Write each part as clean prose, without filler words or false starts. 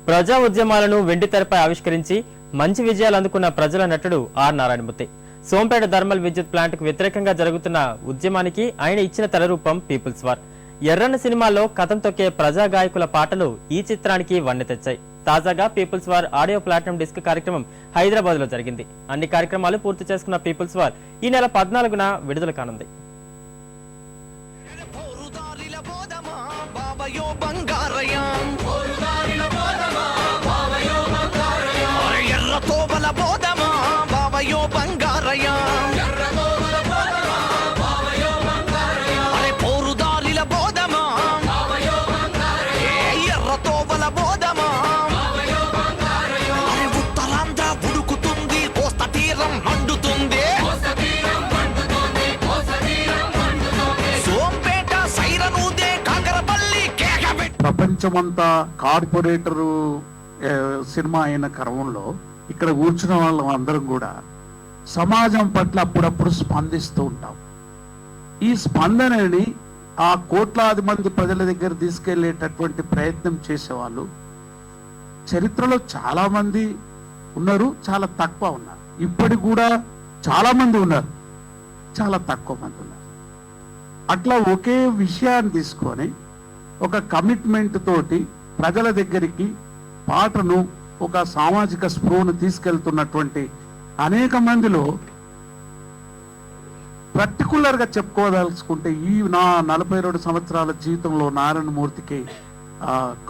ప్రజా ఉద్యమాలను వెండితెరపై ఆవిష్కరించి మంచి విజయాలు అందుకున్న ప్రజల నటుడు ఆర్ నారాయణమూర్తి. సోంపేట థర్మల్ విద్యుత్ ప్లాంట్ కు వ్యతిరేకంగా జరుగుతున్న ఉద్యమానికి ఆయన ఇచ్చిన తెరరూపం పీపుల్స్ వార్. ఎర్రన్న సినిమాలో కథం తొక్కే ప్రజా గాయకుల పాటలు ఈ చిత్రానికి వన్నె తెచ్చాయి. తాజాగా peoples war audio platinum disc కార్యక్రమం హైదరాబాద్ లో జరిగింది. అన్ని కార్యక్రమాలు పూర్తి చేసుకున్న పీపుల్స్ వార్ ఈ నెల 14న విడుదల కానుంది. ప్రపంచమంతా కార్పొరేటర్ సినిమా అయిన క్రమంలో ఇక్కడ కూర్చున్న వాళ్ళందరం కూడా సమాజం పట్ల అప్పుడప్పుడు స్పందిస్తూ ఉంటాం. ఈ స్పందనని ఆ కోట్లాది మంది ప్రజల దగ్గర తీసుకెళ్లేటటువంటి ప్రయత్నం చేసేవాళ్ళు చరిత్రలో చాలా మంది ఉన్నారు, చాలా తక్కువ ఉన్నారు. ఇప్పటికి కూడా చాలా మంది ఉన్నారు, చాలా తక్కువ మంది ఉన్నారు. అట్లా ఒకే విషయాన్ని తీసుకొని ఒక కమిట్మెంట్ తోటి ప్రజల దగ్గరికి పాటను, ఒక సామాజిక స్పృహను తీసుకెళ్తున్నటువంటి అనేక మందిలో పర్టికులర్ గా చెప్పుకోదలుచుకుంటే ఈ నా 42 సంవత్సరాల జీవితంలో నారాయణమూర్తికి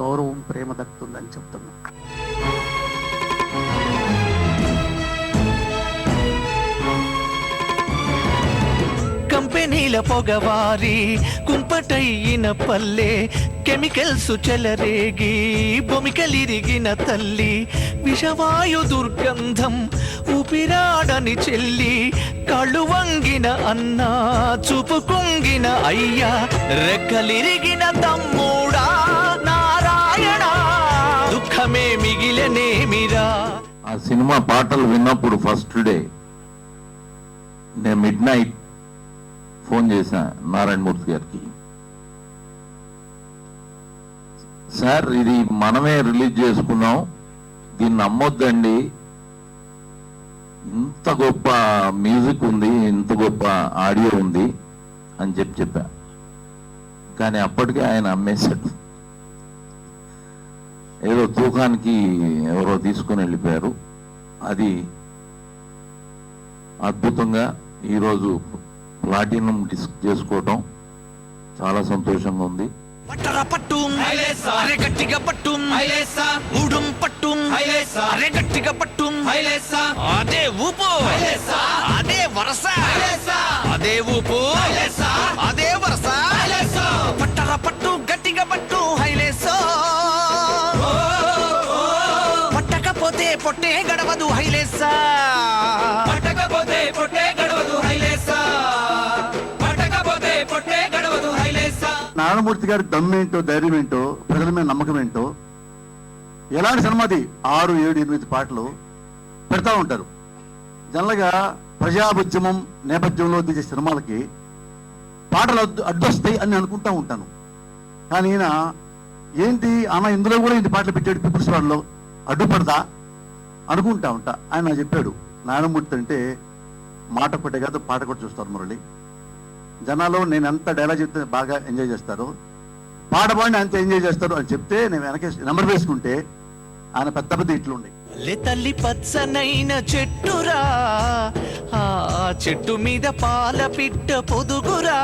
గౌరవం, ప్రేమ దక్కుతుందని చెప్తున్నా. కంపెనీల పొగవారి కుంపటైన పల్లె, కెమికల్స్ చెలరేగి బొమికలిరిగిన తల్లి, విషవాయు దుర్గంధం ఊపిరాడని చెల్లి, కళ్ళు వంగిన అన్న చూపు కుంగిన అయ్యా, రెక్కలిరిగిన తమ్ముడా నారాయణ, దుఃఖమే మిగిలనేమిరా. ఆ సినిమా పాటలు విన్నప్పుడు ఫస్ట్ డే నేను మిడ్ నైట్ ఫోన్ చేశా నారాయణమూర్తి గారికి. సార్, ఇది మనమే రిలీజ్ చేసుకున్నాం, దీన్ని నమ్మొద్దండి, ఇంత గొప్ప మ్యూజిక్ ఉంది, ఇంత గొప్ప ఆడియో ఉంది అని చెప్పా. కానీ అప్పటికే ఆయన అమ్మేశాడు. ఏదో తూకానికి ఎవరో తీసుకుని వెళ్ళిపోయారు. అది అద్భుతంగా ఈరోజు ప్లాటినం డిస్క్ చేసుకోవటం చాలా సంతోషంగా ఉంది. పట్టర పట్టు అరే గట్టిగా పట్టు ఊడుం పట్టు అరే గట్టిగా పట్టు అదే ఊపు అదే వరస అదే ఊపు అదే వరస పట్టర పట్టు గట్టిగా పట్టు హైలేసో, పట్టకపోతే పొట్టే గడవదు హైలేసా, పట్టకపోతే పొట్టే గడవదు హైలేసా, పట్టకపోతే పొట్టే గడవదు హైలేసా. నారాయణమూర్తి గారి దమ్మేంటో, ధైర్యం ఏంటో, ప్రజల మీద నమ్మకం ఏంటో, ఎలాంటి సినిమాది 6, 7, 8 పాటలు పెడతా ఉంటారు. జనరల్గా ప్రజా ఉద్యమం నేపథ్యంలో తీసే సినిమాలకి పాటలు అడ్డొస్తాయి అని అనుకుంటా ఉంటాను. కానీ ఈయన ఏంటి అన్న ఇందులో కూడా ఇంటి పాటలు పెట్టాడు, పీపుల్స్ వార్లో అడ్డుపడదా అనుకుంటా ఉంటా. ఆయన చెప్పాడు, నారాయణమూర్తి అంటే మాట కొట్టే కాదు పాట కూడా చూస్తారు మురళి. జనాలు నేను ఎంత డైలాగ్ చెప్తే బాగా ఎంజాయ్ చేస్తారు, పాట పాడిని అంత ఎంజాయ్ చేస్తారు అని చెప్తే నేను వెనక నెంబర్ వేసుకుంటే ఆయన పెద్ద పెద్ద ఇట్లు ఉండే. తల్లి పచ్చనైన చెట్టురా, ఆ చెట్టు మీద పాల పిట్ట పొదుగురా,